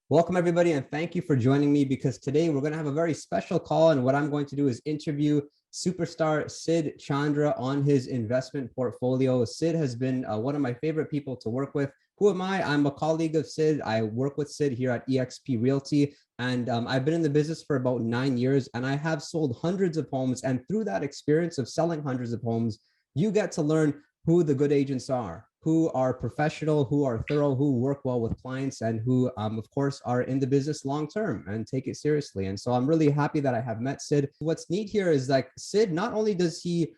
Welcome, everybody, and thank you for joining me because today we're going to have a very special call. And what I'm going to do is interview superstar Sid Chandra on his investment portfolio. Sid has been one of my favorite people to work with. Who am I? I'm a colleague of Sid. I work with Sid here at eXp Realty, and I've been in the business for about 9 years, and I have sold hundreds of homes. And through that experience of selling hundreds of homes, you get to learn who the good agents are, who are professional, who are thorough, who work well with clients, and who, of course, are in the business long term and take it seriously. And so I'm really happy that I have met Sid. What's neat here is like Sid, not only does he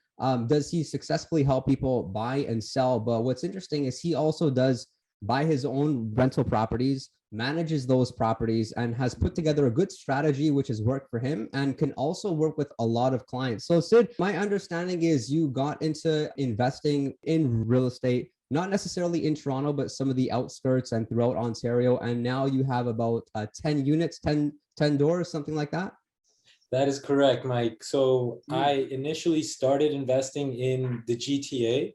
successfully help people buy and sell, but what's interesting is he also does buy his own rental properties, manages those properties, and has put together a good strategy which has worked for him and can also work with a lot of clients. So Sid, my understanding is you got into investing in real estate, not necessarily in Toronto, but some of the outskirts and throughout Ontario. And now you have about 10 units, 10 doors, something like that. That is correct, Mike. So I initially started investing in the GTA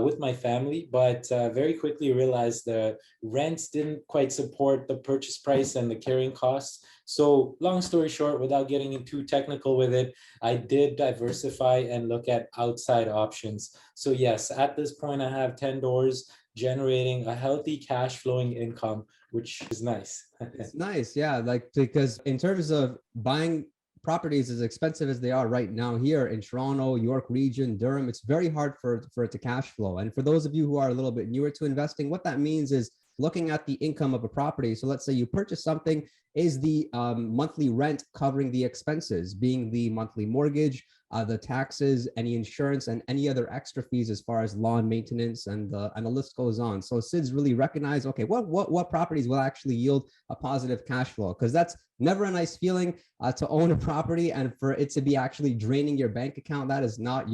with my family, but very quickly realized the rents didn't quite support the purchase price and the carrying costs. So long story short, without getting too technical with it, I did diversify and look at outside options. So yes, at this point, I have 10 doors generating a healthy cash flowing income, which is nice. It's nice. Yeah. Like, because in terms of buying properties as expensive as they are right now here in Toronto, York region, Durham, it's very hard for it to cash flow. And for those of you who are a little bit newer to investing, what that means is looking at the income of a property. So let's say you purchase something, is the monthly rent covering the expenses, being the monthly mortgage, the taxes, any insurance, and any other extra fees as far as lawn maintenance, and the list goes on. So Sid's really recognized, okay, what properties will actually yield a positive cash flow? Because that's never a nice feeling to own a property and for it to be actually draining your bank account. That is not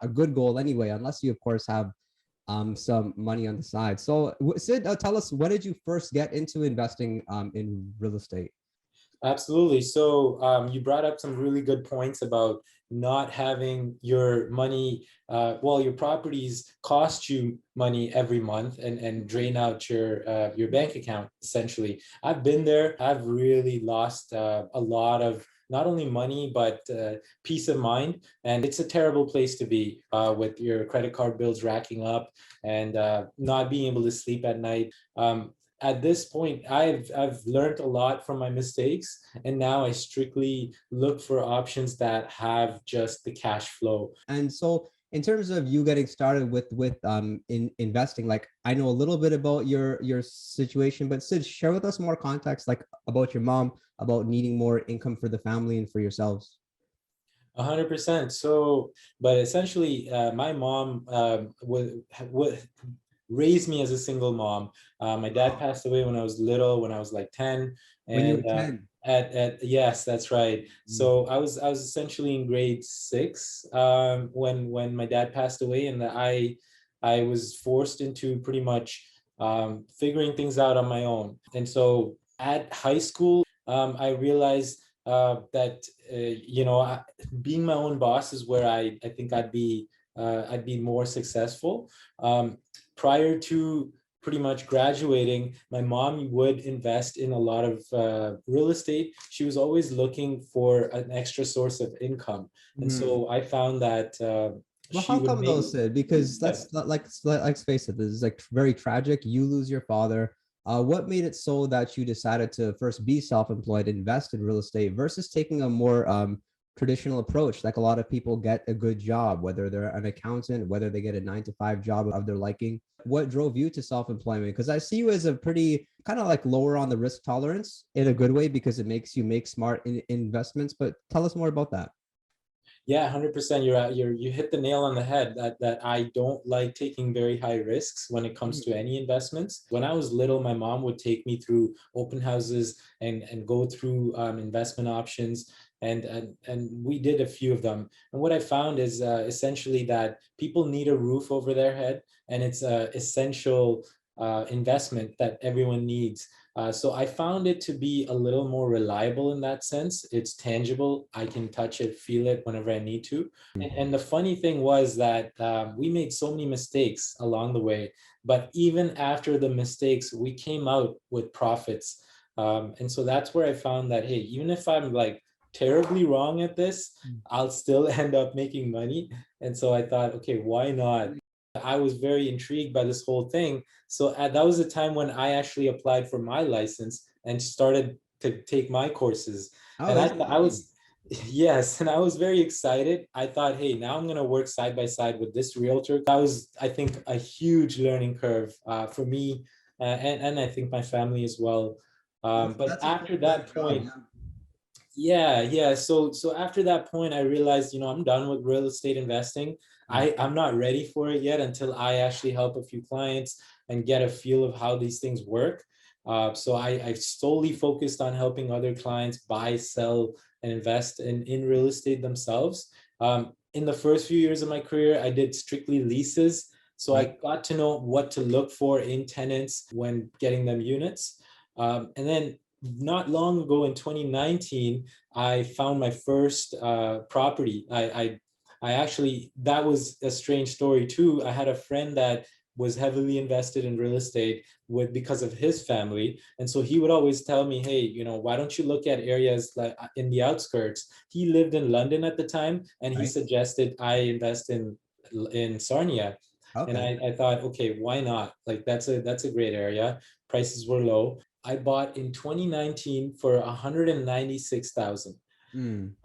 a good goal anyway, unless you of course have some money on the side. So Sid, tell us, when did you first get into investing in real estate? Absolutely. So you brought up some really good points about not having your money, your properties cost you money every month and drain out your bank account, essentially. I've been there. I've really lost a lot of not only money, but peace of mind. And it's a terrible place to be with your credit card bills racking up and not being able to sleep at night. At this point, I've learned a lot from my mistakes, and now I strictly look for options that have just the cash flow. And so in terms of you getting started with in investing, like I know a little bit about your situation, but Sid, share with us more context, like about your mom, about needing more income for the family and for yourselves. 100%. So, but essentially, my mom raised me as a single mom. My dad passed away when I was little, when I was like 10, When you and were 10. at yes, that's right. So I was essentially in grade 6 when my dad passed away, and I was forced into pretty much figuring things out on my own. And so at high school, I realized that being my own boss is where I think I'd be more successful. Prior to pretty much graduating, my mom would invest in a lot of real estate. She was always looking for an extra source of income. And so I found that Well, she how would come though, make, Sid? Because yeah, that's not like, let's face it, this is like very tragic. You lose your father. What made it so that you decided to first be self-employed, invest in real estate versus taking a more traditional approach? Like a lot of people get a good job, whether they're an accountant, whether they get a 9 to 5 job of their liking. What drove you to self-employment? Because I see you as a pretty kind of like lower on the risk tolerance in a good way because it makes you make smart investments. But tell us more about that. yeah, 100%. You hit the nail on the head that I don't like taking very high risks when it comes to any investments. When I was little, my mom would take me through open houses and go through investment options. And we did a few of them. And what I found is essentially that people need a roof over their head, and it's a essential investment that everyone needs. So I found it to be a little more reliable in that sense. It's tangible. I can touch it, feel it whenever I need to. And the funny thing was that we made so many mistakes along the way, but even after the mistakes, we came out with profits. And so that's where I found that, hey, even if I'm like terribly wrong at this, I'll still end up making money. And so I thought, okay, why not? I was very intrigued by this whole thing. So that was the time when I actually applied for my license and started to take my courses. Oh, And that's I amazing. was, yes, and I was very excited. I thought, hey, now I'm going to work side by side with this realtor. That was, I think, a huge learning curve for me, and I think my family as well. But That's a after full-time that job. point, Yeah. yeah. So after that point, I realized, I'm done with real estate investing. Mm. I'm not ready for it yet until I actually help a few clients and get a feel of how these things work. So I solely focused on helping other clients buy, sell, and invest in real estate themselves. In the first few years of my career, I did strictly leases. So Right. I got to know what to look for in tenants when getting them units. And then not long ago in 2019, I found my first property. I actually, that was a strange story too. I had a friend that was heavily invested in real estate because of his family. And so he would always tell me, hey, why don't you look at areas like in the outskirts? He lived in London at the time, and he Right. suggested I invest in Sarnia. And Okay. I thought, okay, why not? Like that's a great area. Prices were low. I bought in 2019 for 196,000. Mm.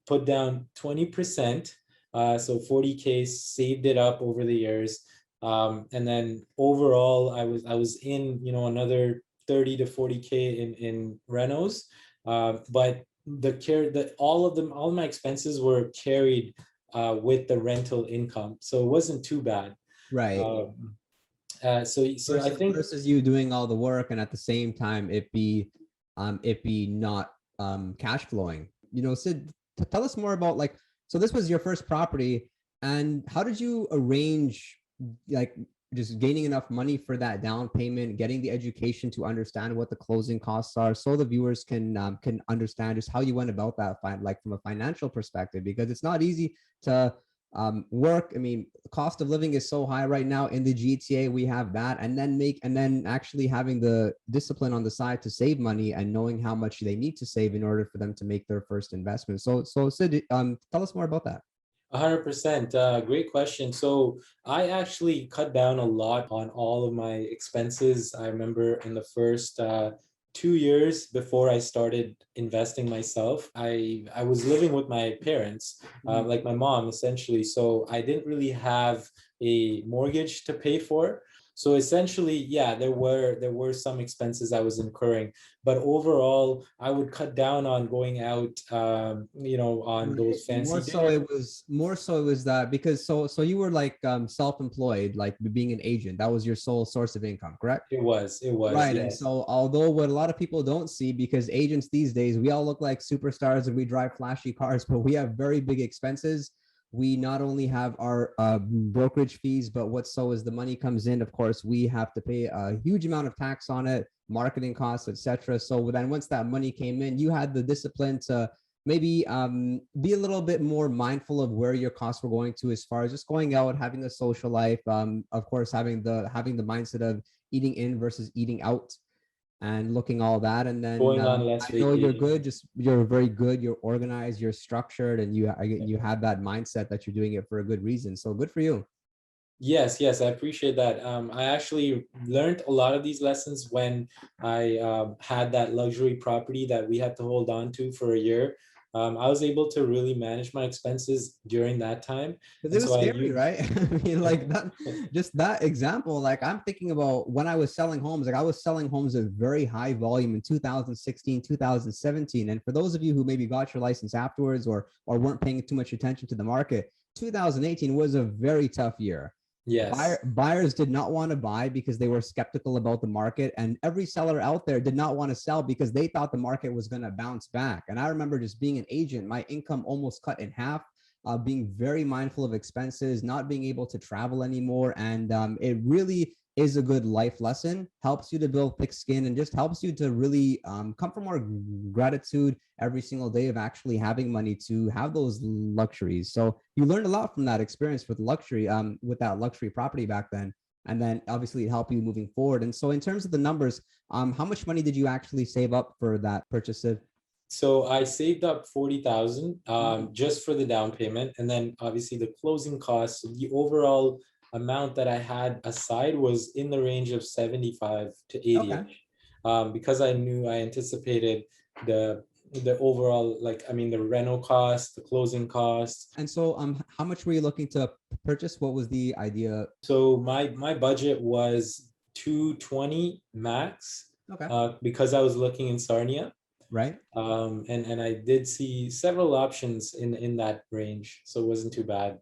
Put down 20%, so 40K, saved it up over the years. And then overall, I was in, another 30 to 40K in renos. But all of my expenses were carried with the rental income, so it wasn't too bad. Right. So I think, Versus you doing all the work and at the same time it be not cash flowing. Sid, tell us more about, like, so this was your first property, and how did you arrange, like, just gaining enough money for that down payment, getting the education to understand what the closing costs are, so the viewers can understand just how you went about that, like from a financial perspective, because it's not easy to work. I mean, the cost of living is so high right now in the GTA. We have that, and then actually having the discipline on the side to save money and knowing how much they need to save in order for them to make their first investment. So Sid, tell us more about that. 100%. Great question. So I actually cut down a lot on all of my expenses. I remember in the first 2 years before I started investing myself, I was living with my parents, like my mom essentially. So I didn't really have a mortgage to pay for. So essentially, yeah, there were some expenses I was incurring, but overall, I would cut down on going out, on Right. those fancy dinners. More so it was that, because so you were like self-employed, like being an agent. That was your sole source of income, correct? It was, Right. And yes. so, although what a lot of people don't see, because agents these days, we all look like superstars and we drive flashy cars, but we have very big expenses. We not only have our brokerage fees, but what so as the money comes in, of course, we have to pay a huge amount of tax on it, marketing costs, etc. So then once that money came in, you had the discipline to maybe be a little bit more mindful of where your costs were going to, as far as just going out, having a social life, of course, having the mindset of eating in versus eating out, and looking all that. And then Going on less I know you're vacation. good, just you're very good, you're organized, you're structured, and you have that mindset that you're doing it for a good reason. So good for you. Yes, I appreciate that. I actually learned a lot of these lessons when I had that luxury property that we had to hold on to for a year. I was able to really manage my expenses during that time. Because it And was so I scary, used, right? I mean, like that, just that example. Like, I'm thinking about when I was selling homes. Like, I was selling homes at very high volume in 2016, 2017. And for those of you who maybe got your license afterwards, or weren't paying too much attention to the market, 2018 was a very tough year. yes. Buyers did not want to buy because they were skeptical about the market, and every seller out there did not want to sell because they thought the market was going to bounce back. And I remember just being an agent, my income almost cut in half, being very mindful of expenses, not being able to travel anymore. And it really is a good life lesson, helps you to build thick skin, and just helps you to really come from more gratitude every single day of actually having money to have those luxuries. So you learned a lot from that experience with luxury, with that luxury property back then. and then obviously help you moving forward. And so in terms of the numbers, how much money did you actually save up for that purchase? So I saved up 40,000 just for the down payment, and then obviously the closing costs. So the overall amount that I had aside was in the range of 75 to 80, Okay. because I knew I anticipated the the overall, like, I mean, the rental costs, the closing costs. And so how much were you looking to purchase? What was the idea? So my budget was 220 max, Okay. because I was looking in Sarnia. Right. And I did see several options in that range, so it wasn't too bad.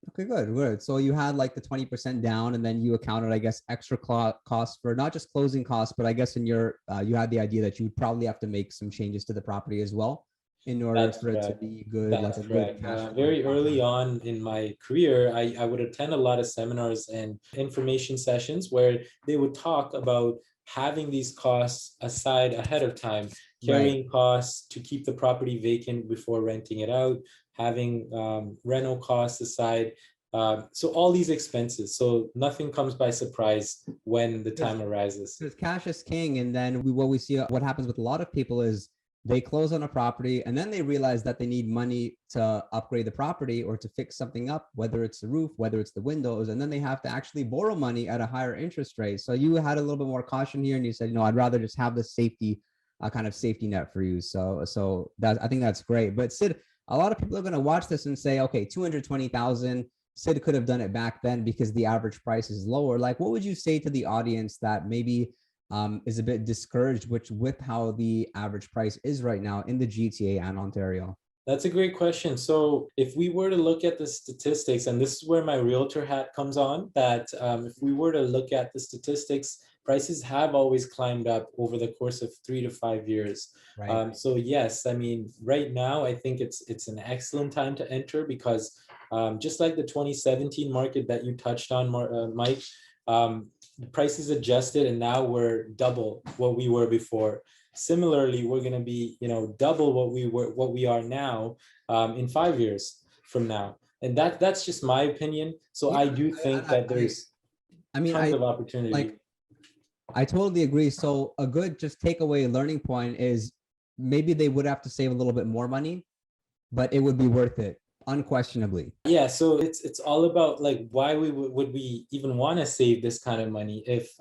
Okay, good, good. So you had like the 20% down, and then you accounted, I guess, extra costs for not just closing costs, but I guess in your, you had the idea that you would probably have to make some changes to the property as well in order That's for it to correct. be good, like That's a good correct. cash flowing Very early property. on in my career, I would attend a lot of seminars and information sessions where they would talk about having these costs aside ahead of time, Right. carrying costs to keep the property vacant before renting it out, having rental costs aside. So all these expenses. So nothing comes by surprise when the time arises. Because cash is king. And then what we see, what happens with a lot of people is they close on a property and then they realize that they need money to upgrade the property or to fix something up, whether it's the roof, whether it's the windows, and then they have to actually borrow money at a higher interest rate. So you had a little bit more caution here, and you said, I'd rather just have the safety, kind of safety net for you. So that, I think that's great. But Sid, a lot of people are going to watch this and say, okay, 220,000. Sid could have done it back then because the average price is lower. Like, what would you say to the audience that maybe is a bit discouraged with how the average price is right now in the GTA and Ontario? That's a great question. So, if we were to look at the statistics, and this is where my realtor hat comes on, that if we were to look at the statistics, prices have always climbed up over the course of 3 to 5 years. Right. So yes, I mean, right now I think it's an excellent time to enter because just like the 2017 market that you touched on, Mike, the prices adjusted and now we're double what we were before. Similarly, we're going to be, double what we are now in 5 years from now. And that's just my opinion. So Yeah, I do think that there's I mean, tons of opportunity. like, I totally agree. So a good just takeaway learning point is maybe they would have to save a little bit more money, but it would be worth it, unquestionably. Yeah, so it's all about like why would we even want to save this kind of money if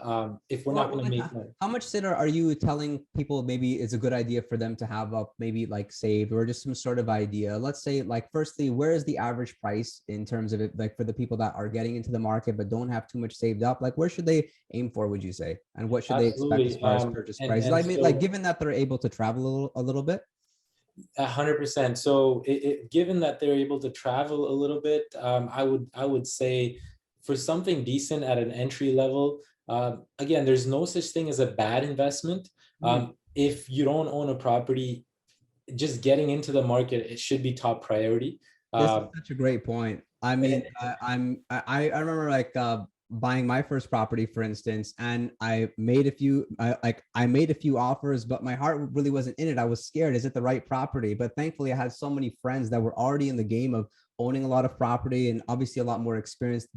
we're not going to Like, make money. how much sitter are you telling people maybe it's a good idea for them to have up, maybe like saved or just some sort of idea? Let's say, like, firstly, where is the average price in terms of it, like for the people that are getting into the market but don't have too much saved up? Like, where should they aim for, would you say? And what should they expect as Absolutely. far as purchase prices? And I mean, like, so given that they're able to travel a little bit. 100%. So given that they're able to travel a little bit, I would say for something decent at an entry level, again, there's no such thing as a bad investment. If you don't own a property, just getting into the market, it should be top priority. This is Um, such a great point. I mean, I remember like buying my first property, for instance, and I made a few I made a few offers, but my heart really wasn't in it. I was scared. Is it the right property? But thankfully, I had so many friends that were already in the game of owning a lot of property and obviously a lot more experienced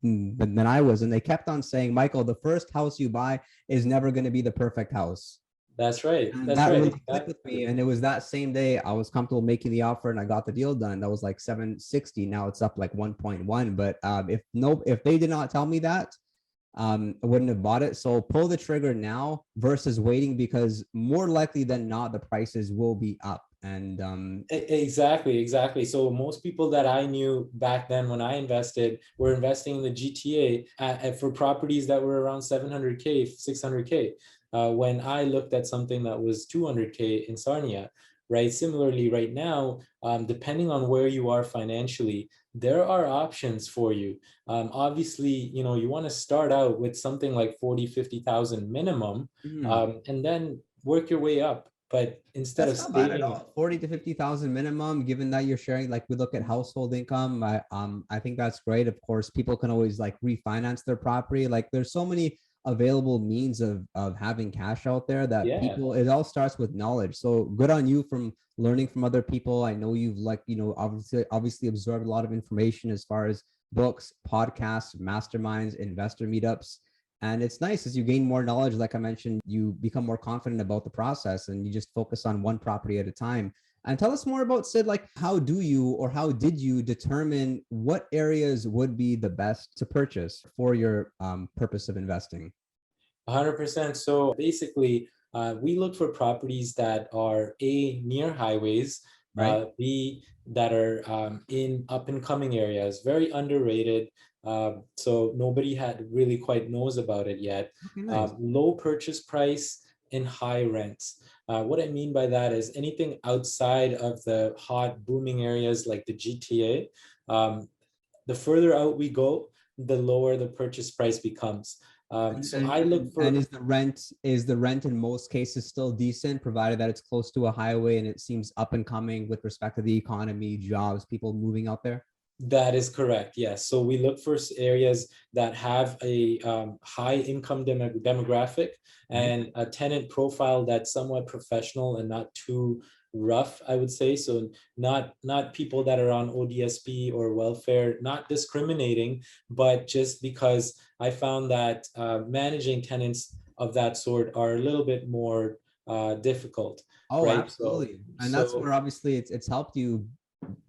than I was, and they kept on saying, Michael, the first house you buy is never going to be the perfect house. that's right. And That's that right. really clicked with me. And it was that same day I was comfortable making the offer and I got the deal done. That was like 760. Now it's up like 1.1. But if they did not tell me that, I wouldn't have bought it. So pull the trigger now versus waiting, because more likely than not, the prices will be up. And Exactly. So most people that I knew back then when I invested were investing in the GTA for properties that were around 700K, 600K. When I looked at something that was 200K in Sarnia, right? Similarly, right now, depending on where you are financially, there are options for you. Obviously, you want to start out with something like 40, 50,000 minimum, and then work your way up. But instead of that's not bad at saving, all. 40 to 50,000 minimum, given that you're sharing, like we look at household income. I think that's great. Of course, people can always like refinance their property. Like there's so many available means of having cash out there that yeah, people, it all starts with knowledge. So good on you from learning from other people. I know you've, like, obviously absorbed a lot of information as far as books, podcasts, masterminds, investor meetups. And it's nice as you gain more knowledge, like I mentioned, you become more confident about the process and you just focus on one property at a time. And tell us more about, Sid, like how do you or how did you determine what areas would be the best to purchase for your purpose of investing? 100%. So basically, we look for properties that are A, near highways, Right? B, that are in up and coming areas, very underrated. So nobody had really quite knows about it yet. Okay, nice. Low purchase price and high rents. What I mean by that is anything outside of the hot booming areas like the GTA. The further out we go, the lower the purchase price becomes. So I look And for is the rent in most cases still decent, provided that it's close to a highway and it seems up and coming with respect to the economy, jobs, people moving out there? that is correct. Yes. So we look for areas that have a high income demographic Right. and a tenant profile that's somewhat professional and not too rough, I would say. So not people that are on ODSP or welfare, not discriminating, but just because I found that managing tenants of that sort are a little bit more difficult, Oh, right? So absolutely. And that's so where obviously it's helped you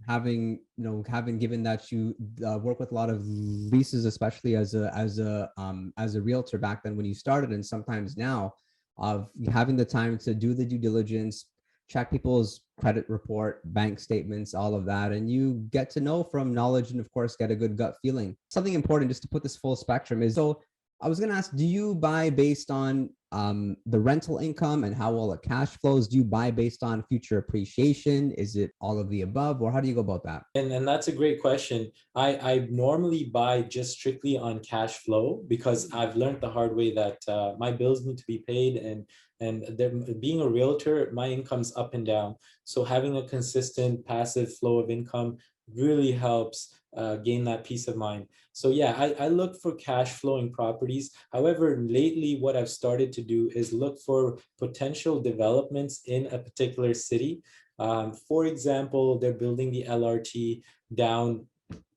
having, having given that you work with a lot of leases, especially as a realtor back then when you started, and sometimes now, of having the time to do the due diligence, check people's credit report, bank statements, all of that, and you get to know from knowledge and of course get a good gut feeling. Something important just to put this full spectrum is, so I was going to ask, do you buy based on the rental income and how well it cash flows? Do you buy based on future appreciation? Is it all of the above, or how do you go about that? and that's a great question. I normally buy just strictly on cash flow because I've learned the hard way that my bills need to be paid, and being a realtor, my income's up and down. So having a consistent passive flow of income really helps gain that peace of mind. So yeah, I look for cash flowing properties. However, lately what I've started to do is look for potential developments in a particular city. For example, they're building the LRT down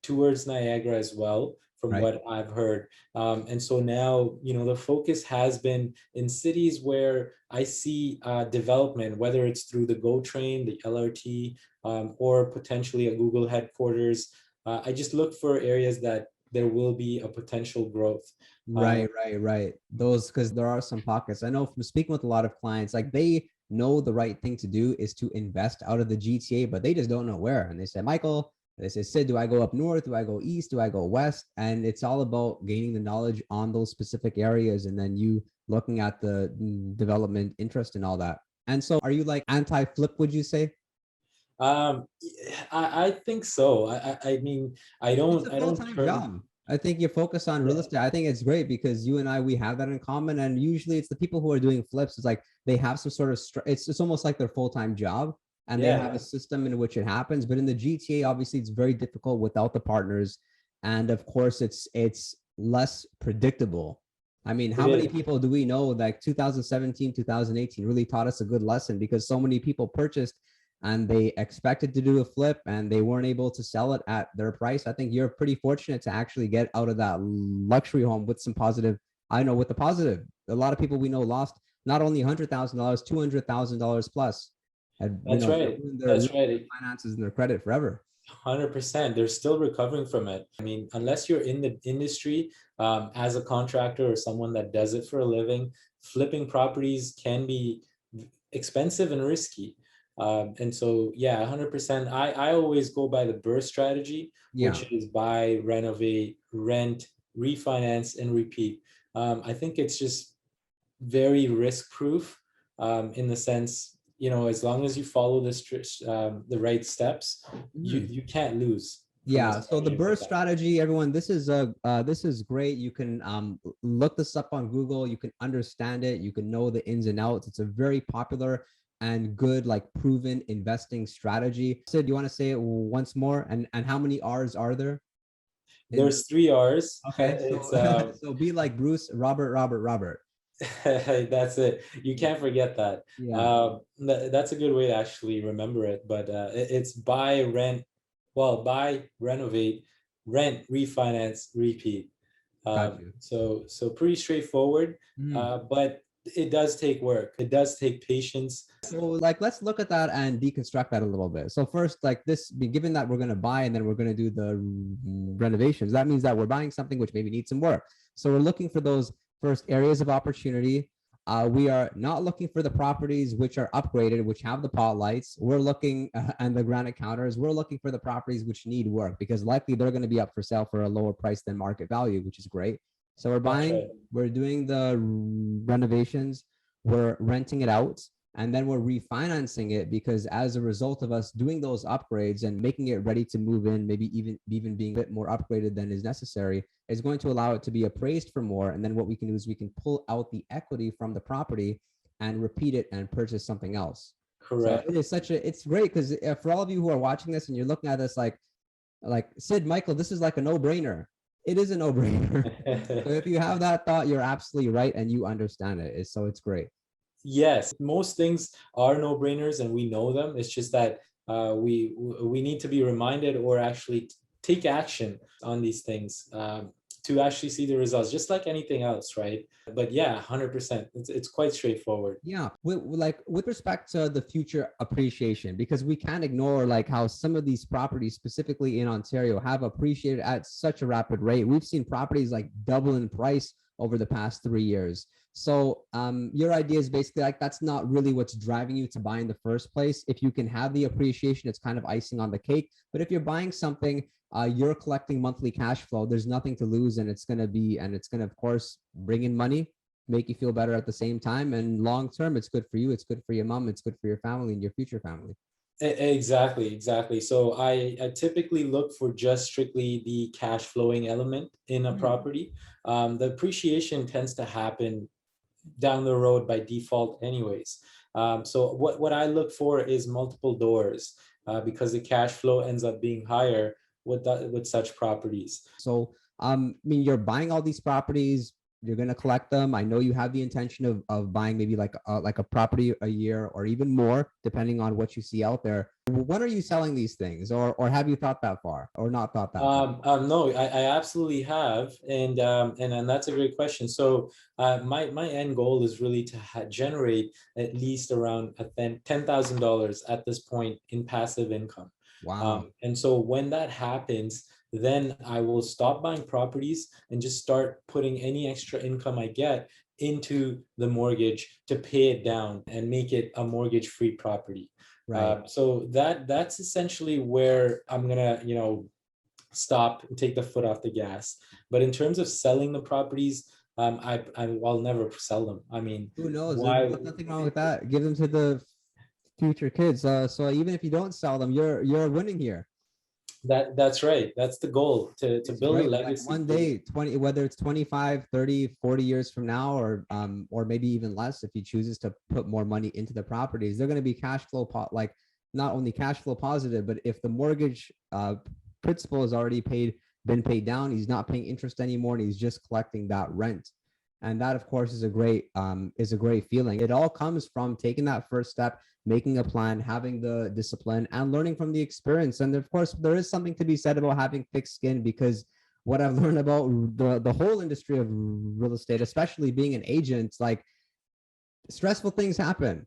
towards Niagara as well, from Right. what I've heard. And so now, the focus has been in cities where I see development, whether it's through the GO train, the LRT, or potentially a Google headquarters. I just look for areas that there will be a potential growth. Right, right, right. Those, because there are some pockets. I know from speaking with a lot of clients, like they know the right thing to do is to invest out of the GTA, but they just don't know where. And they say, Michael, they say, Sid, do I go up north? Do I go east? Do I go west? And it's all about gaining the knowledge on those specific areas and then you looking at the development interest and all that. And so are you like anti-flip, would you say? Um, I think so. I mean, It's a I don't full-time turn. job. I think you focus on real Yeah, estate. I think it's great because you and I, we have that in common. And usually it's the people who are doing flips. It's like they have some sort of, it's almost like their full-time job and they have yeah, a system in which it happens. But in the GTA, obviously it's very difficult without the partners. And of course it's less predictable. I mean, it how many is. people do we know like 2017, 2018 really taught us a good lesson because so many people purchased and they expected to do a flip and they weren't able to sell it at their price. I think you're pretty fortunate to actually get out of that luxury home with some positive. I know with the positive, a lot of people we know lost not only $100,000, $200,000 plus. Had That's right. That's ruined their right. finances and their credit forever. 100%. They're still recovering from it. I mean, unless you're in the industry as a contractor or someone that does it for a living, flipping properties can be expensive and risky. And so, yeah, 100%. I always go by the BRRR strategy, Yeah. which is buy, renovate, rent, refinance, and repeat. I think it's just very risk proof in the sense, as long as you follow the right steps, Mhm. you can't lose from a Yeah, so the strategy like BRRRR that. strategy, everyone, this is great. You can look this up on Google. You can understand it. You can know the ins and outs. It's a very popular and good, like proven investing strategy. Sid, do you want to say it once more? And how many R's are there? In There's three R's. okay, It's so so be like Bruce, Robert, Robert, Robert. that's it. You Yeah, can't forget that. yeah, That's a good way to actually remember it. But it's buy, rent, well, buy, renovate, rent, refinance, repeat. Got you. So pretty straightforward, Mm. but it does take work. It does take patience. So like let's look at that and deconstruct that a little bit. So first, like this, given that we're going to buy and then we're going to do the renovations, that means that we're buying something which maybe needs some work. So we're looking for those first areas of opportunity. We are not looking for the properties which are upgraded, which have the pot lights. We're looking and the granite counters. We're looking for the properties which need work because likely they're going to be up for sale for a lower price than market value, which is great. So we're That's buying, right. we're doing the renovations, we're renting it out, and then we're refinancing it because as a result of us doing those upgrades and making it ready to move in, maybe even being a bit more upgraded than is necessary, is going to allow it to be appraised for more. And then what we can do is we can pull out the equity from the property and repeat it and purchase something else. So Correct. it is such a, it's great because for all of you who are watching this and you're looking at this like Sid, Michael, this is like a no-brainer. It is a no-brainer. So if you have that thought, you're absolutely right and you understand it. So it's great. Yes, most things are no-brainers and we know them. It's just that we need to be reminded or actually take action on these things to actually see the results, just like anything else, right? But yeah, 100%. It's quite straightforward. Yeah, with respect to the future appreciation, because we can't ignore like how some of these properties, specifically in Ontario, have appreciated at such a rapid rate. We've seen properties like double in price over the past 3 years. So your idea is basically like that's not really what's driving you to buy in the first place. If you can have the appreciation, it's kind of icing on the cake. But if you're buying something, you're collecting monthly cash flow. There's nothing to lose, and it's going to, of course, bring in money, make you feel better at the same time, and long term it's good for you, it's good for your mom, it's good for your family and your future family. Exactly. So I typically look for just strictly the cash flowing element in a property. The appreciation tends to happen down the road by default anyways. So what I look for is multiple doors because the cash flow ends up being higher with such properties. So I mean, you're buying all these properties, you're going to collect them. I know you have the intention of buying maybe like a property a year or even more, depending on what you see out there. When are you selling these things, or have you thought that far or not thought that far? No, I absolutely have, and that's a great question. So, my end goal is really to generate at least around $10,000 at this point in passive income. Wow. And so when that happens, then I will stop buying properties and just start putting any extra income I get into the mortgage to pay it down and make it a mortgage-free property. Right. So that's essentially where I'm gonna, stop and take the foot off the gas. But in terms of selling the properties, I'll never sell them. I mean, Who knows, there's why? nothing wrong with that. Give them to the future kids. So even if you don't sell them, you're winning here. That's right. That's the goal, to It's build a great. Like legacy one for. day, 20, whether it's 25, 30, 40 years from now, or maybe even less, if he chooses to put more money into the properties, they're going to be cash flow like not only cash flow positive, but if the mortgage principal has already been paid down, he's not paying interest anymore, and he's just collecting that rent. And that, of course, is a great feeling. It all comes from taking that first step, making a plan, having the discipline, and learning from the experience. And of course, there is something to be said about having thick skin, because what I've learned about the whole industry of real estate, especially being an agent, like stressful things happen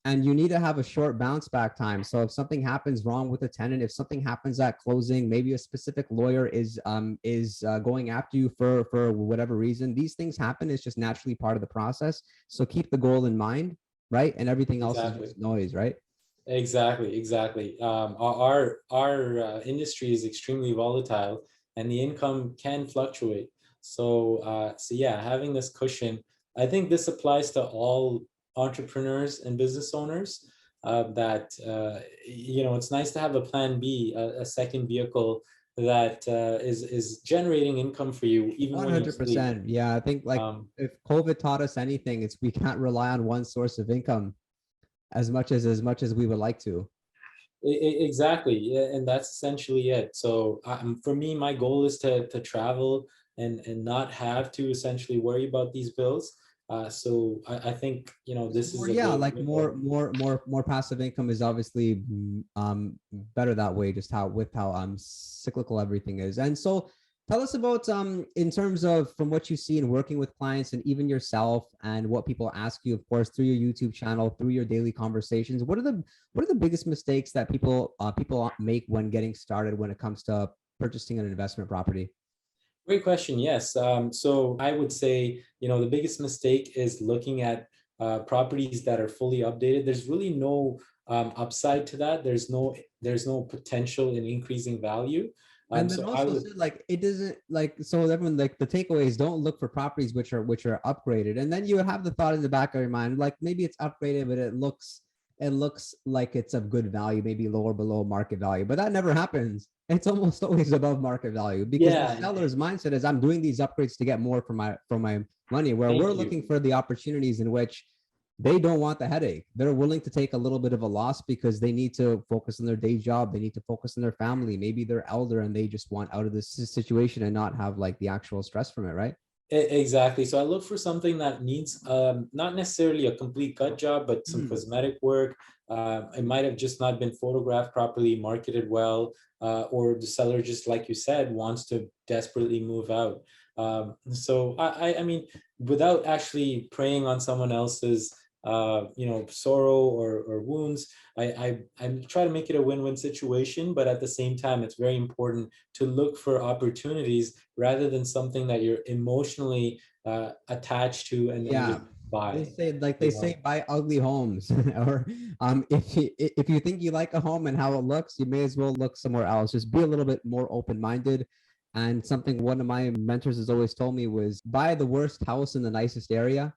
and you need to have a short bounce back time. So if something happens wrong with a tenant, if something happens at closing, maybe a specific lawyer is going after you for whatever reason, these things happen. It's just naturally part of the process. So keep the goal in mind, right? And everything else is Exactly. just noise, right? Exactly. Our industry is extremely volatile, and the income can fluctuate. So yeah, having this cushion, I think this applies to all entrepreneurs and business owners. That it's nice to have a plan B, a second vehicle that is generating income for you even when you sleep. 100%. Yeah, I think like Um, if COVID taught us anything, it's we can't rely on one source of income as much as we would like to. Exactly, yeah, and that's essentially it. So for me, my goal is to travel and not have to essentially worry about these bills. So I think, this is More, a yeah, great like window. more passive income is obviously better that way, just how with how cyclical everything is. And so tell us about in terms of from what you see in working with clients and even yourself and what people ask you, of course, through your YouTube channel, through your daily conversations. What are the biggest mistakes that people make when getting started when it comes to purchasing an investment property? Great question. Yes. So I would say, the biggest mistake is looking at properties that are fully updated. There's really no upside to that. There's no potential in increasing value. And then So I also would. said like it doesn't like so everyone like the takeaways don't look for properties which are upgraded. And then you would have the thought in the back of your mind, like maybe it's upgraded, but it looks like it's of good value, maybe lower below market value. But that never happens. It's almost always above market value because the Yeah. seller's mindset is I'm doing these upgrades to get more for my money, where we're Thank you. looking for the opportunities in which they don't want the headache. They're willing to take a little bit of a loss because they need to focus on their day job. They need to focus on their family. Maybe they're elder and they just want out of this situation and not have like the actual stress from it, right? Exactly. So I look for something that needs not necessarily a complete gut job, but some Mm. cosmetic work. It might have just not been photographed properly, marketed well, or the seller, just like you said, wants to desperately move out. So I mean, without actually preying on someone else's, sorrow or wounds, I try to make it a win-win situation. But at the same time, it's very important to look for opportunities rather than something that you're emotionally attached to and just Yeah. They buy. say like they You know, say buy ugly homes or if you think you like a home and how it looks, you may as well look somewhere else. Just be a little bit more open-minded. And something one of my mentors has always told me was buy the worst house in the nicest area,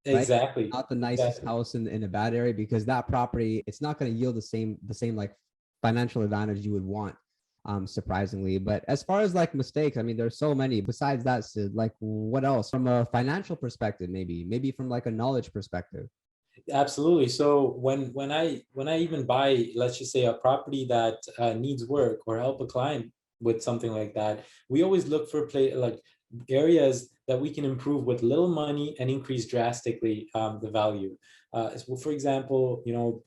right? exactly, Not the nicest exactly. house in a bad area, because that property, it's not going to yield the same like financial advantage you would want, surprisingly. But as far as like mistakes, I mean, there's so many. Besides that, Sid, like what else from a financial perspective, maybe from like a knowledge perspective? Absolutely. So when I even buy, let's just say, a property that needs work or help a client with something like that, we always look for like areas that we can improve with little money and increase drastically the value. So for example,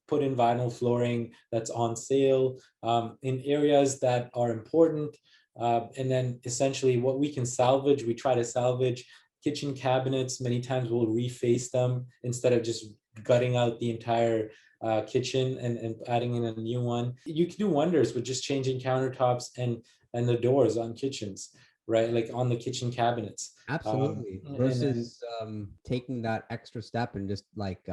put in vinyl flooring that's on sale in areas that are important, and then essentially what we can salvage, we try to salvage kitchen cabinets. Many times we'll reface them instead of just gutting out the entire kitchen and adding in a new one. You can do wonders with just changing countertops and the doors on kitchens, right? Like on the kitchen cabinets. Absolutely. And then Versus taking that extra step and just like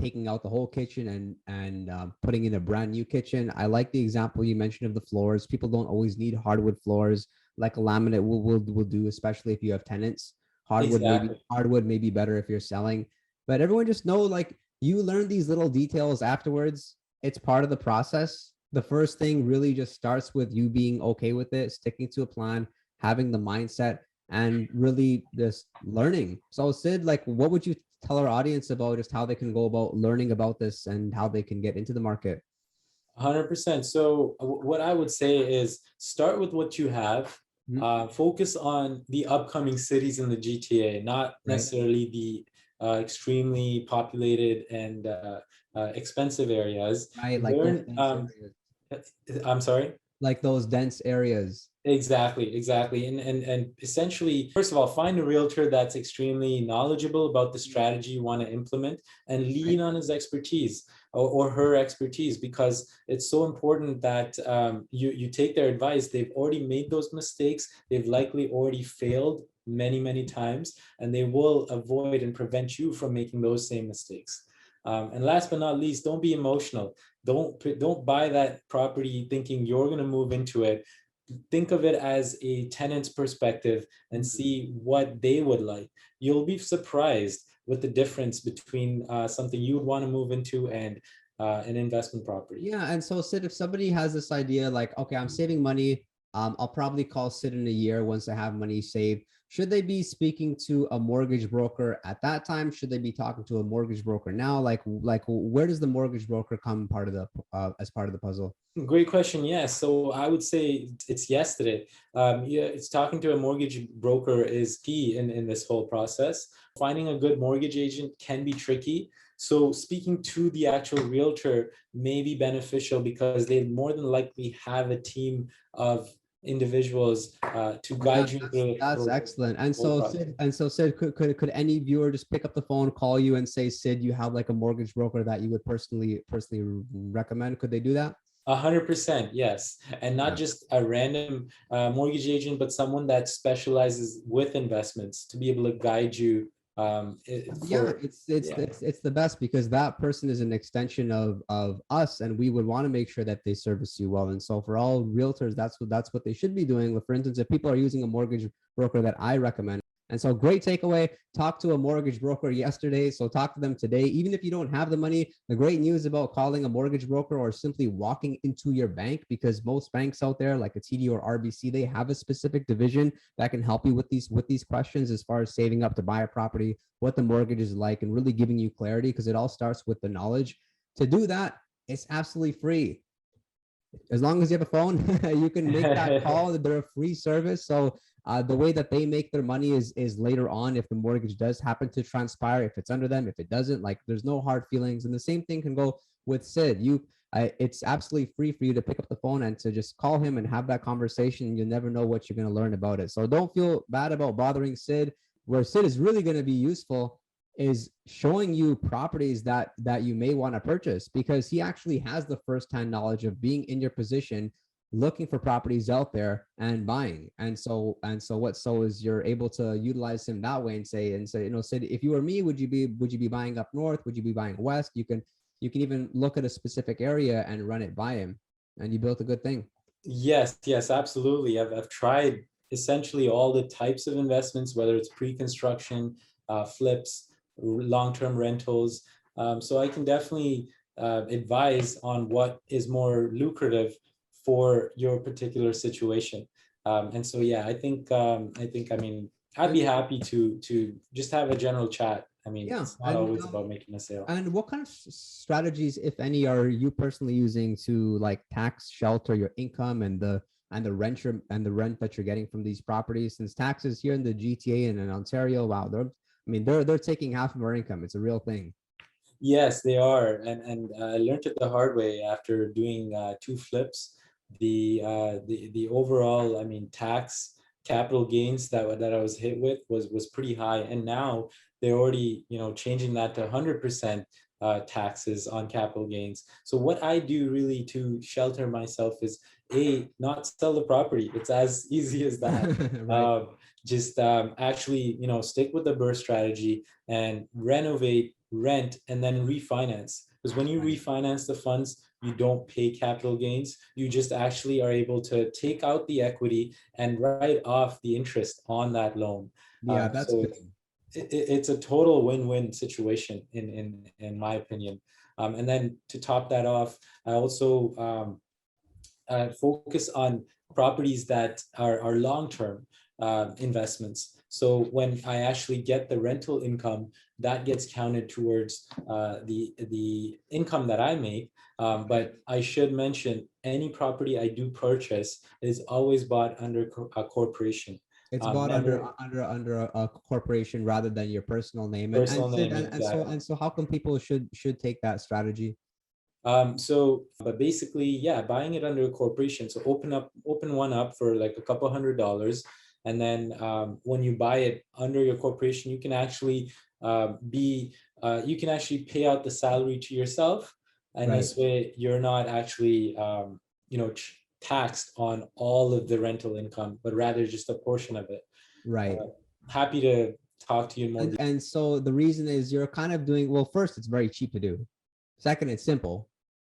taking out the whole kitchen and putting in a brand new kitchen. I like the example you mentioned of the floors. People don't always need hardwood floors. Like a laminate will do, especially if you have tenants. exactly. Hardwood may be better if you're selling. But everyone just know like you learn these little details afterwards. It's part of the process. The first thing really just starts with you being okay with it, sticking to a plan, having the mindset and really just learning. So Sid, like what would you tell our audience about just how they can go about learning about this and how they can get into the market? 100%. So what I would say is start with what you have. Mhm. Focus on the upcoming cities in the GTA, not Right. necessarily the extremely populated and expensive areas. Right. Like those Learn. dense areas. I'm sorry. Like those dense areas. Exactly, exactly. And essentially, first of all, find a realtor that's extremely knowledgeable about the strategy you want to implement and lean Right. on his expertise or her expertise, because it's so important that you take their advice. They've already made those mistakes. They've likely already failed many, many times, and they will avoid and prevent you from making those same mistakes. And last but not least, don't be emotional. Don't buy that property thinking you're going to move into it. Think of it as a tenant's perspective and Mhm. see what they would like. You'll be surprised with the difference between something you would want to move into and an investment property. Yeah, and so Sid, if somebody has this idea like, okay, I'm saving money, I'll probably call Sid in a year once I have money saved. Should they be speaking to a mortgage broker at that time? Should they be talking to a mortgage broker now? Like where does the mortgage broker come part of the as part of the puzzle? Great question. Yes. So I would say it's yesterday. Yeah, it's talking to a mortgage broker is key in this whole process. Finding a good mortgage agent can be tricky. So speaking to the actual realtor may be beneficial because they more than likely have a team of individuals to Yeah, guide you that's through excellent. And the whole so process. Sid, could any viewer just pick up the phone, call you, and say, Sid, you have like a mortgage broker that you would personally recommend? Could they do that? 100%, yes. And not Yeah. just a random mortgage agent, but someone that specializes with investments to be able to guide you Yeah, for, yeah. it's the best because that person is an extension of us, and we would want to make sure that they service you well. And so for all realtors, that's what they should be doing. For instance, if people are using a mortgage broker that I recommend, and so great takeaway, talk to a mortgage broker yesterday, so talk to them today. Even if you don't have the money, the great news about calling a mortgage broker or simply walking into your bank, because most banks out there like a TD or RBC, they have a specific division that can help you with these questions as far as saving up to buy a property, what the mortgage is like, and really giving you clarity, because it all starts with the knowledge. To do that, it's absolutely free. As long as you have a phone, you can make that call. They're a free service. So the way that they make their money is later on, if the mortgage does happen to transpire, if it's under them, if it doesn't, like there's no hard feelings. And the same thing can go with Sid. It's absolutely free for you to pick up the phone and to just call him and have that conversation. You'll never know what you're going to learn about it. So don't feel bad about bothering Sid. Where Sid is really going to be useful is showing you properties that you may want to purchase, because he actually has the firsthand knowledge of being in your position, looking for properties out there and buying. And so is you're able to utilize him that way and say, Sid, if you were me, would you be buying up north? Would you be buying west? You can even look at a specific area and run it by him, and you built a good thing. Yes, yes, absolutely. I've tried essentially all the types of investments, whether it's pre-construction, flips, long-term rentals. So I can definitely advise on what is more lucrative for your particular situation. And so, yeah, I mean, I'd be happy to just have a general chat. I mean, Yeah, it's not always about making a sale. and what kind of strategies, if any, are you personally using to like tax shelter your income and the rent that you're getting from these properties? Since taxes here in the GTA and in Ontario, wow, they're taking half of our income. It's a real thing. Yes, they are, and I learned it the hard way after doing two flips. The overall, I mean, tax capital gains that I was hit with was pretty high, and now they're already changing that to 100% taxes on capital gains. So what I do really to shelter myself is not sell the property. It's as easy as that. Right. Just actually stick with the BRRRR strategy and renovate, rent, and then refinance. Because when you Right. refinance the funds, you don't pay capital gains. You just actually are able to take out the equity and write off the interest on that loan. Yeah, that's So good. it's a total win-win situation in my opinion. And then to top that off, I also focus on properties that are long-term investments. So when I actually get the rental income, that gets counted towards the income that I make. But I should mention, any property I do purchase is always bought under a corporation. It's bought under Never a corporation rather than your personal name. And personal Sid, name, exactly. and so how come people should take that strategy? But basically, yeah, buying it under a corporation. So open one up for like a couple $100, and then when you buy it under your corporation, you can actually you can actually pay out the salary to yourself, and Right. this way you're not actually taxed on all of the rental income, but rather just a portion of it. Right. Uh, Happy to talk to you in more detail. And so the reason is you're kind of doing, well, first, it's very cheap to do. Second, it's simple.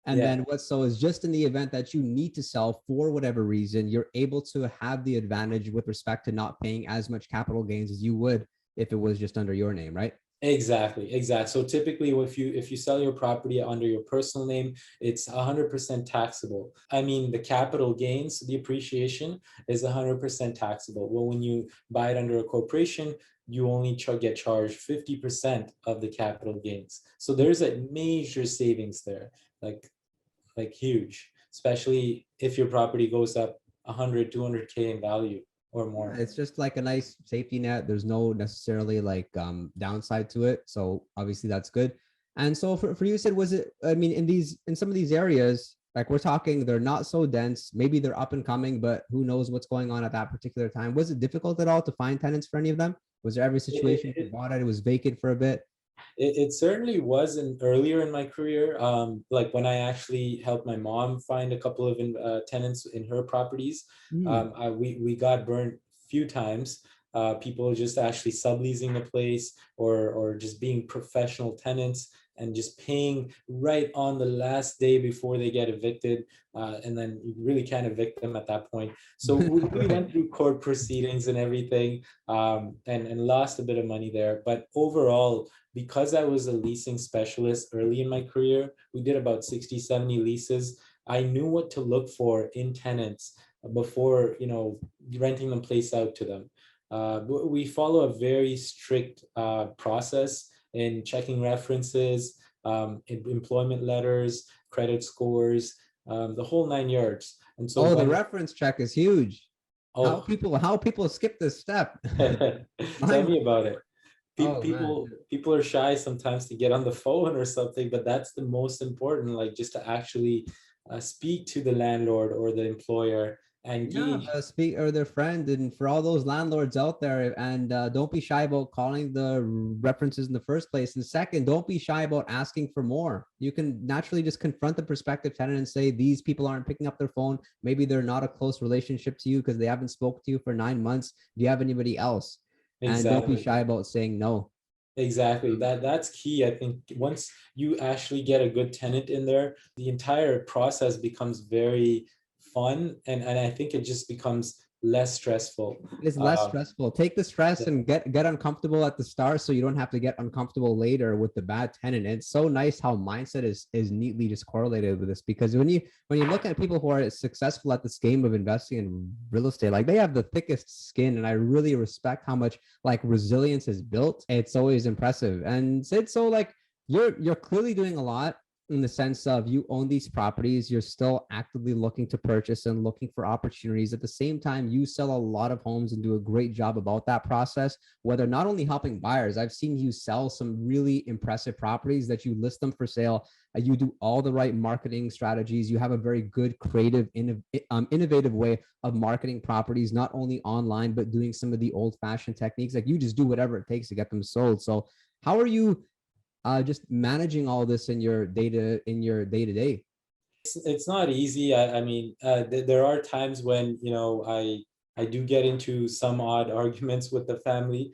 And Yeah. then is just in the event that you need to sell for whatever reason, you're able to have the advantage with respect to not paying as much capital gains as you would if it was just under your name, right? Exactly. So typically, if you sell your property under your personal name, it's 100% taxable. I mean, the capital gains, the appreciation is 100% taxable. Well, when you buy it under a corporation, you only get charged 50% of the capital gains. So there's a major savings there, like huge, especially if your property goes up 100, 200K in value or Yeah, more. it's just like a nice safety net. There's no necessarily like downside to it. So obviously that's good. And so for you, Sid, was it, I mean, in some of these areas, like we're talking, they're not so dense. Maybe they're up and coming, but who knows what's going on at that particular time. Was it difficult at all to find tenants for any of them? Was there every It, situation you it, bought it was vacant for a bit? it certainly was earlier in my career, like when I actually helped my mom find a couple of tenants in her properties. Hmm. We got burnt few times. People just actually subleasing the place, or just being professional tenants and just paying right on the last day before they get evicted, and then you really can't evict them at that point. So we Right. went through court proceedings and everything, and lost a bit of money there. But overall, because I was a leasing specialist early in my career, we did about 60, 70 leases. I knew what to look for in tenants before, renting the place out to them. We follow a very strict process in checking references, employment letters, credit scores, the whole 9 yards. And so Oh, the when, reference check is huge. oh, How people skip this step? tell Mind. me about it. Oh man. People are shy sometimes to get on the phone or something, but that's the most important, like just to actually speak to the landlord or the employer and Yeah, gauge. speak or their friend, and for all those landlords out there, and don't be shy about calling the references in the first place. And second, don't be shy about asking for more. You can naturally just confront the prospective tenant and say, these people aren't picking up their phone. Maybe they're not a close relationship to you because they haven't spoken to you for 9 months. Do you have anybody else? And don't be Exactly. shy about saying no. Exactly. That's key. I think once you actually get a good tenant in there, the entire process becomes very fun, and I think it just becomes less stressful. It's less Um, stressful. Take the stress and get uncomfortable at the start so you don't have to get uncomfortable later with the bad tenant. And it's so nice how mindset is neatly just correlated with this, because when you look at people who are successful at this game of investing in real estate, like they have the thickest skin, and I really respect how much like resilience is built. It's always impressive. And Sid, so like you're clearly doing a lot in the sense of you own these properties, you're still actively looking to purchase and looking for opportunities. At the same time, you sell a lot of homes and do a great job about that process, whether not only helping buyers. I've seen you sell some really impressive properties that you list them for sale. You do all the right marketing strategies. You have a very good, creative, innovative way of marketing properties, not only online, but doing some of the old fashioned techniques. Like you just do whatever it takes to get them sold. So how are you just managing all this in your day to day? it's not easy. I mean, there are times when I do get into some odd arguments with the family,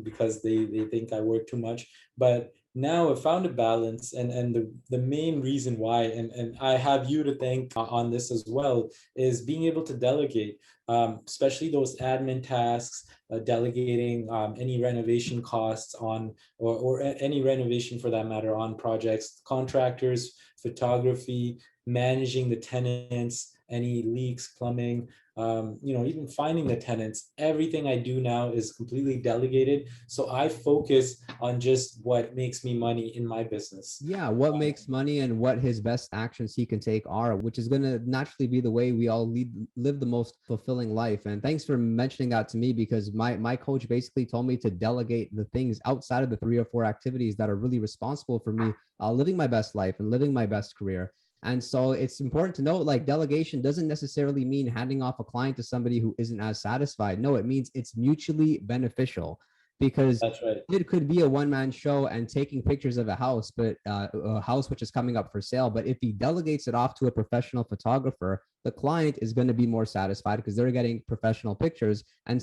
because they think I work too much. But now I've found a balance, and the main reason why, and I have you to thank on this as well, is being able to delegate, especially those admin tasks, delegating any renovation costs on, or any renovation for that matter, on projects, contractors, photography, managing the tenants, any leaks, plumbing, even finding the tenants. Everything I do now is completely delegated. So I focus on just what makes me money in my business. Yeah, what Um, makes money and what his best actions he can take are, which is going to naturally be the way we all live the most fulfilling life. And thanks for mentioning that to me, because my coach basically told me to delegate the things outside of the 3 or 4 activities that are really responsible for me living my best life and living my best career. And so it's important to note, like, delegation doesn't necessarily mean handing off a client to somebody who isn't as satisfied. No, it means it's mutually beneficial, because that's right. it could be a one-man show and taking pictures of a house, but a house which is coming up for sale. But if he delegates it off to a professional photographer, the client is going to be more satisfied because they're getting professional pictures. And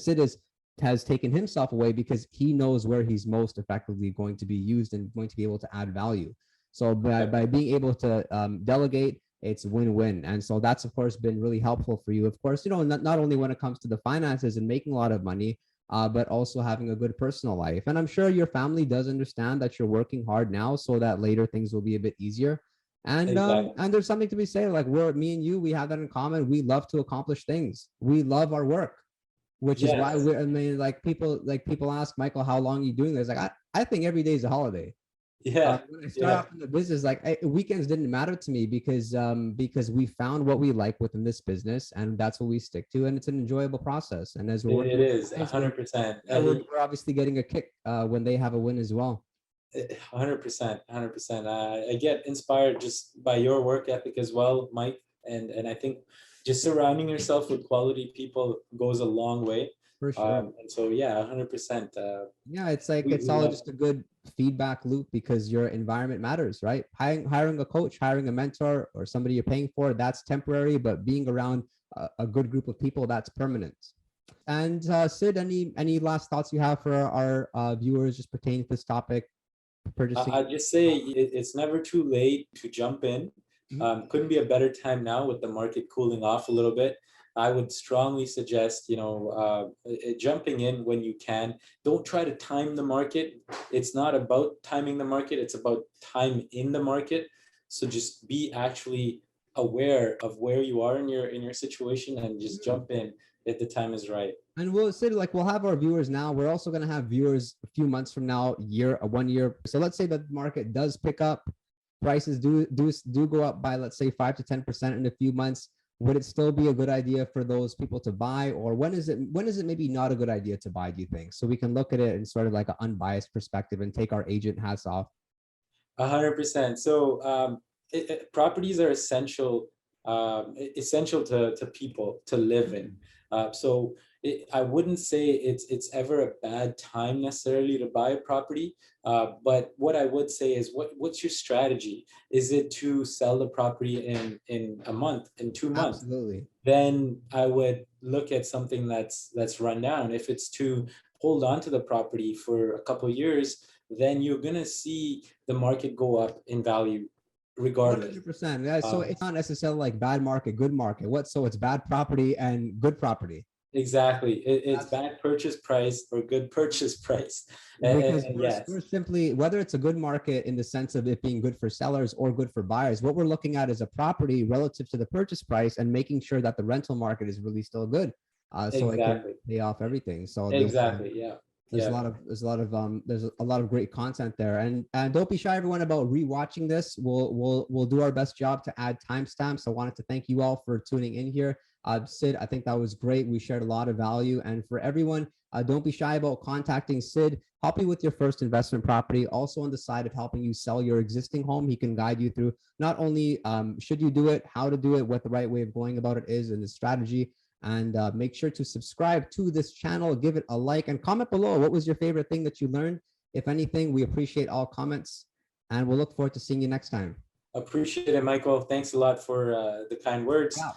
has taken himself away because he knows where he's most effectively going to be used and going to be able to add value. So by being able to delegate, it's win-win. And so that's, of course, been really helpful for you. Of course, not only when it comes to the finances and making a lot of money, but also having a good personal life. And I'm sure your family does understand that you're working hard now so that later things will be a bit easier. Exactly. And there's something to be said, like we're me and you, we have that in common. We love to accomplish things. We love our work, which is why Yes. we're, I mean, like people ask Michael, how long are you doing this? Like, I think every day is a holiday. Yeah. When I started Yeah. off in the business, like weekends didn't matter to me because we found what we like within this business, and that's what we stick to, and it's an enjoyable process. And as we're It working with is clients, 100%. yeah, we're obviously getting a kick when they have a win as well. 100%, 100%. I get inspired just by your work ethic as well, Mike. And I think just surrounding yourself with quality people goes a long way. For sure. And so, yeah, 100%. Yeah, it's like We, it's we all love. just a good feedback loop because your environment matters, right? Hiring a coach, hiring a mentor, or somebody you're paying for, that's temporary, but being around a good group of people, that's permanent. And Sid, any last thoughts you have for our viewers just pertaining to this topic, purchasing? I just say it's never too late to jump in. Mhm. Couldn't be a better time now with the market cooling off a little bit. I would strongly suggest, jumping in when you can. Don't try to time the market. It's not about timing the market. It's about time in the market. So just be actually aware of where you are in your situation and just Mhm. jump in if the time is right. And we'll say like we'll have our viewers now. We're also going to have viewers a few months from now, year, 1 year. So let's say that the market does pick up, prices do go up by let's say 5 to 10% in a few months. Would it still be a good idea for those people to buy, or when is it maybe not a good idea to buy? Do you think? So we can look at it in sort of like an unbiased perspective and take our agent hats off. 100%. So properties are essential to people to live in. So I wouldn't say it's ever a bad time necessarily to buy a property. But what I would say is what's your strategy? Is it to sell the property in a month, in 2 months? Absolutely. Then I would look at something that's run down. If it's to hold on to the property for a couple of years, then you're gonna see the market go up in value regardless. 100%. Yeah, so Um, it's not necessarily like bad market, good market. So it's bad property and good property. exactly. It's That's bad purchase price or good purchase price. because And we're, yes, we're simply, whether it's a good market in the sense of it being good for sellers or good for buyers, what we're looking at is a property relative to the purchase price and making sure that the rental market is really still good, so it can exactly. pay off everything. So Exactly. Yeah. there's a Yeah. lot of there's a lot of great content there, and don't be shy, everyone, about rewatching this. We'll do our best job to add timestamps. I wanted to thank you all for tuning in here. Sid, I think that was great. We shared a lot of value, and for everyone, don't be shy about contacting Sid. Help you with your first investment property. Also on the side of helping you sell your existing home, he can guide you through not only should you do it, how to do it, what the right way of going about it is, and the strategy. And make sure to subscribe to this channel, give it a like, and comment below. What was your favorite thing that you learned? If anything, we appreciate all comments, and we'll look forward to seeing you next time. Appreciate it, Michael. Thanks a lot for the kind words. Yeah.